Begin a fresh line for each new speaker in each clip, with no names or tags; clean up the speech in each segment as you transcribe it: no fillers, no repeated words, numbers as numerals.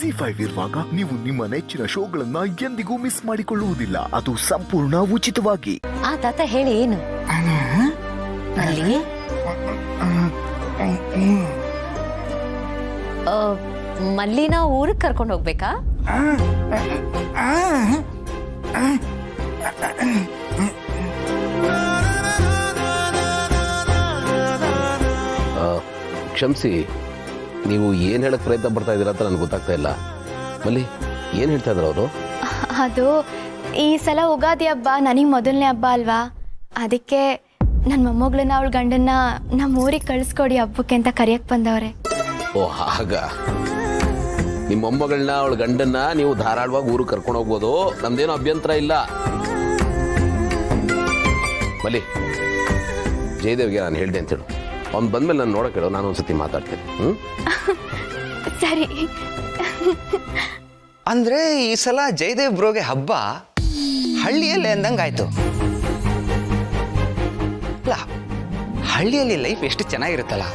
ZEE5 ಇರುವಾಗ ನೀವು ನಿಮ್ಮ ನೆಚ್ಚಿನ ಶೋಗಳನ್ನ ಎಂದಿಗೂ ಮಿಸ್ ಮಾಡಿಕೊಳ್ಳುವುದಿಲ್ಲ. ಅದು ಸಂಪೂರ್ಣ ಉಚಿತವಾಗಿ.
ಆ ತಾತ ಹೇಳಿ ಏನು ಅಲ್ಲಿ ಮಲ್ಲಿನ ಊರಿಗೆ ಕರ್ಕೊಂಡು ಹೋಗ್ಬೇಕಾ?
ಕ್ಷಮಿಸಿ, ನೀವು ಏನು ಹೇಳಕ್ ಪ್ರಯತ್ನ ಪಡ್ತಾ ಇದ್ದೀರಾ ಅಂತ ನನಗೆ ಗೊತ್ತಾಗ್ತಾ ಇಲ್ಲ. ಮಲ್ಲಿ ಏನು ಹೇಳ್ತಾ ಇದ್ರು ಅವರು?
ಅದು ಈ ಸಲ ಯುಗಾದಿ ಹಬ್ಬ ನನಗೆ ಮೊದಲನೇ ಹಬ್ಬ ಅಲ್ವಾ, ಅದಕ್ಕೆ ನನ್ನ ಮೊಮ್ಮಗಳನ್ನ ಅವಳ ಗಂಡನ್ನ ನಮ್ಮ ಊರಿಗೆ ಕಳಿಸ್ಕೊಡಿ ಹಬ್ಬಕ್ಕೆ ಅಂತ ಕರೆಯಕ್ಕೆ ಬಂದವ್ರೆ.
ಓ ಹಾಗ, ನಿಮ್ಮ ಮೊಮ್ಮಗಳನ್ನ ಅವಳ ಗಂಡನ್ನ ನೀವು ಧಾರಾಳವಾಗಿ ಊರಿಗೆ ಕರ್ಕೊಂಡು ಹೋಗ್ಬೋದು, ನಮ್ದೇನು ಅಭ್ಯಂತರ ಇಲ್ಲ. ಮಲ್ಲಿ, ಜಯದೇವ್ಗೆ ನಾನು ಹೇಳಿದೆ ಅಂತೇಳು. ಅವ್ನು ಬಂದ್ಮೇಲೆ ನಾನು ನೋಡಕ್ಕೆ ಹೇಳೋ, ನಾನು ಒಂದ್ಸತಿ ಮಾತಾಡ್ತೇನೆ.
ಸರಿ.
ಅಂದ್ರೆ ಈ ಸಲ ಜಯದೇವ್ ಬ್ರೋಗೆ ಹಬ್ಬ ಹಳ್ಳಿಯಲ್ಲೇ ಅಂದಂಗಾಯ್ತು. ಅಲ್ಲ, ಹಳ್ಳಿಯಲ್ಲಿ ಲೈಫ್ ಎಷ್ಟು ಚೆನ್ನಾಗಿರುತ್ತಲ್ಲ.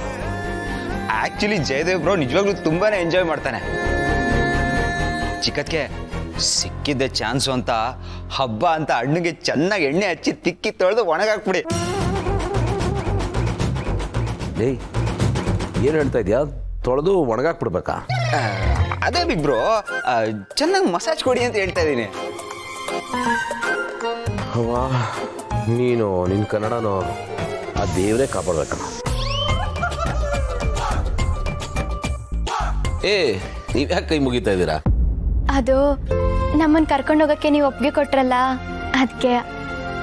ಆಕ್ಚುಲಿ ಜಯದೇವ್ ಬ್ರೋ ನಿಜವಾಗ್ಲೂ ತುಂಬಾನೇ ಎಂಜಾಯ್ ಮಾಡ್ತಾನೆ. ಚಿಕ್ಕದ್ಕೆ ಸಿಕ್ಕಿದ್ದ ಚಾನ್ಸು ಅಂತ ಹಬ್ಬ ಅಂತ ಹಣ್ಣಿಗೆ ಚೆನ್ನಾಗಿ ಎಣ್ಣೆ ಹಚ್ಚಿ ತಿಕ್ಕಿ ತೊಳೆದು ಒಣಗಾಕ್ಬಿಡಿ.
ಏಯ್, ಏನು ಹೇಳ್ತಾ ಇದೆಯಾ? ತೊಳೆದು ಒಣಗಾಕ್ಬಿಡ್ಬೇಕಾ?
ಅದೇ ಬಿಗ್ ಬ್ರೋ, ಚೆನ್ನಾಗಿ ಮಸಾಜ್ ಕೊಡಿ ಅಂತ ಹೇಳ್ತಾ ಇದ್ದೀನಿ.
ನೀನು ನಿನ್ನ ಕನ್ನಡನೋ ಆ ದೇವರೇ ಕಾಪಾಡ್ಬೇಕಣ್ಣ. ನೀವ್ ಯಾಕೆ ಕೈ ಮುಗಿತಾ ಇದ್ದೀರಾ?
ಅದು ನಮ್ಮನ್ನು ಕರ್ಕೊಂಡು ಹೋಗಕ್ಕೆ ನೀವು ಒಪ್ಪಿಗೆ ಕೊಟ್ರಲ್ಲ, ಅದಕ್ಕೆ.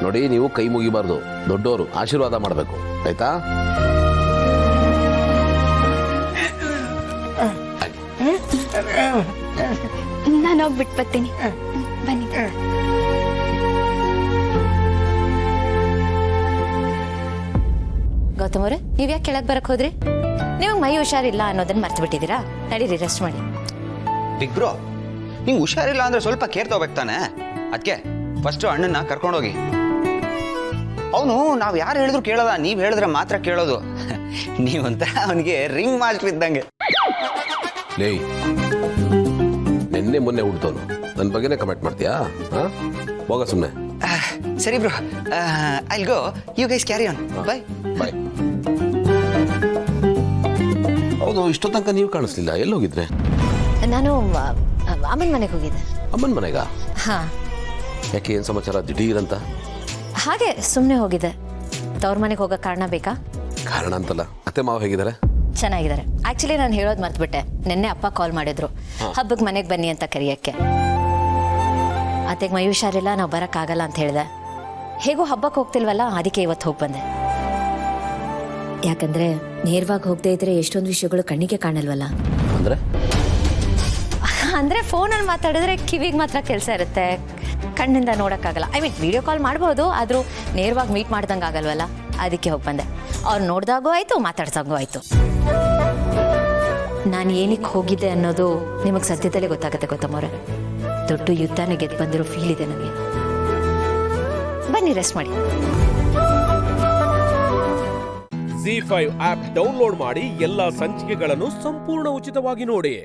ನೋಡಿ, ನೀವು ಕೈ ಮುಗಿಬಾರ್ದು, ದೊಡ್ಡವರು ಆಶೀರ್ವಾದ ಮಾಡಬೇಕು, ಆಯ್ತಾ?
ನಾನು ಹೋಗ್ಬಿಟ್ಟು ಬರ್ತೀನಿ, ಬನ್ನಿ.
ಗೌತಮ್ ಅವ್ರೆ, ನೀವ್ ಯಾಕೆ ಕೆಳಗೆ ಬರಕ್ ಹೋದ್ರಿ? ನಿಮಗೆ ಮೈ ಹುಷಾರಿಲ್ಲ ಅನ್ನೋದನ್ನ ಮರ್ತು ಬಿಟ್ಟಿದ್ದೀರಾ? ನಡೀರಿ, ರೆಸ್ಟ್ ಮಾಡಿ.
ಬಿಗ್ ಬ್ರೋ, ನಿಂಗೆ ಹುಷಾರಿಲ್ಲ ಅಂದ್ರೆ ಸ್ವಲ್ಪ ಕೇರ್ ತಗೋಬೇಕು ತಾನೆ. ಅದಕ್ಕೆ ಫಸ್ಟ್ ಅಣ್ಣನ್ನ ಕರ್ಕೊಂಡೋಗಿ. ಅವನು ನಾವು ಯಾರು ಹೇಳಿದ್ರು ಕೇಳೋದ, ನೀವು ಹೇಳಿದ್ರೆ ಮಾತ್ರ ಕೇಳೋದು. ನೀವಂತ ಅವನಿಗೆ ರಿಂಗ್ ಮಾಸ್ಟರ್ ಇದ್ದಂಗೆ.
ಲೇ, ನಿನ್ನೆ ಮೊನ್ನೆ ಹುಡ್ತವನು, ನನ್ನ ಬಗ್ಗೆನೇ ಕಮೆಂಟ್ ಮಾಡ್ತೀಯಾ? ಹೋಗ ಸುಮ್ಮನೆ.
ಸರಿ bro, I'll go, you guys carry on. Bye
bye. ಹೌದು, ಇಷ್ಟೋ ತನಕ ನೀವು ಕಾಣಿಸ್ಲಿಲ್ಲ, ಎಲ್ಲಿ ಹೋಗಿದ್ರೆ?
ನಾನು ಅಮ್ಮನ ಮನೆಗೆ ಹೋಗಿದ್ದೆ.
ಅಮ್ಮನ ಮನೆಗ?
ಹಾ.
ಯಾಕೆ, ಏನು ಸಮಾಚಾರ ದಿಢೀರಂತ?
ಹಾಗೆ ಸುಮ್ಮನೆ ಹೋಗಿದ್ದೆ. ತವ್ರ ಮನೆಗೆ ಹೋಗೋ ಕಾರಣ ಬೇಕಾ?
ಕಾರಣ ಅಂತಲ್ಲ, ಅತ್ತೆ ಮಾವ ಹೇಗಿದ್ದಾರೆ?
ಚೆನ್ನಾಗಿದ್ದಾರೆ. ಆಕ್ಚುಲಿ ನಾನು ಹೇಳೋದು ಮರ್ತ್ಬಿಟ್ಟೆ, ನಿನ್ನೆ ಅಪ್ಪ ಕಾಲ್ ಮಾಡಿದ್ರು ಹಬ್ಬಕ್ಕೆ ಮನೆಗೆ ಬನ್ನಿ ಅಂತ ಕರೆಯಕ್ಕೆ. ಅತ್ತೆಗೆ ಮೈ ಹುಷಾರಿಲ್ಲ, ನಾವು ಬರೋಕ್ಕಾಗಲ್ಲ ಅಂತ ಹೇಳಿದೆ. ಹೇಗೂ ಹಬ್ಬಕ್ಕೆ ಹೋಗ್ತಿಲ್ವಲ್ಲ, ಅದಕ್ಕೆ ಇವತ್ತು ಹೋಗಿ ಬಂದೆ. ಯಾಕಂದ್ರೆ ನೇರವಾಗಿ ಹೋಗದೆ ಇದ್ರೆ ಎಷ್ಟೊಂದು ವಿಷಯಗಳು ಕಣ್ಣಿಗೆ ಕಾಣಲ್ವಲ್ಲ. ಅಂದ್ರೆ ಫೋನಲ್ಲಿ ಮಾತಾಡಿದ್ರೆ ಕಿವಿಗೆ ಮಾತ್ರ ಕೆಲಸ ಇರುತ್ತೆ, ಕಣ್ಣಿಂದ ನೋಡೋಕ್ಕಾಗಲ್ಲ. ಐ ಮೀನ್ ವಿಡಿಯೋ ಕಾಲ್ ಮಾಡ್ಬೋದು, ಆದರೂ ನೇರವಾಗಿ ಮೀಟ್ ಮಾಡ್ದಂಗೆ ಆಗಲ್ವಲ್ಲ, ಅದಕ್ಕೆ ಹೋಗಿ ಬಂದೆ. ಅವ್ರು ನೋಡ್ದಾಗೂ ಆಯಿತು, ಮಾತಾಡ್ದಾಗೂ ಆಯಿತು. ನಾನು ಏನಕ್ಕೆ ಹೋಗಿದ್ದೆ ಅನ್ನೋದು ನಿಮಗೆ ಸದ್ಯದಲ್ಲೇ ಗೊತ್ತಾಗುತ್ತೆ ಗೊತ್ತಮ್ಮವ್ರೆ. ದೊಡ್ಡ ಯುದ್ಧನ ಗೆದ್ದು ಬಂದಿರೋ ಫೀಲ್ ಇದೆ ನನಗೆ. ಬನ್ನಿ, ರೆಸ್ಟ್ ಮಾಡಿ.
ZEE5 ಆಪ್ ಡೌನ್ಲೋಡ್ ಮಾಡಿ ಎಲ್ಲಾ ಸಂಚಿಕೆಗಳನ್ನು ಸಂಪೂರ್ಣ ಉಚಿತವಾಗಿ ನೋಡಿ.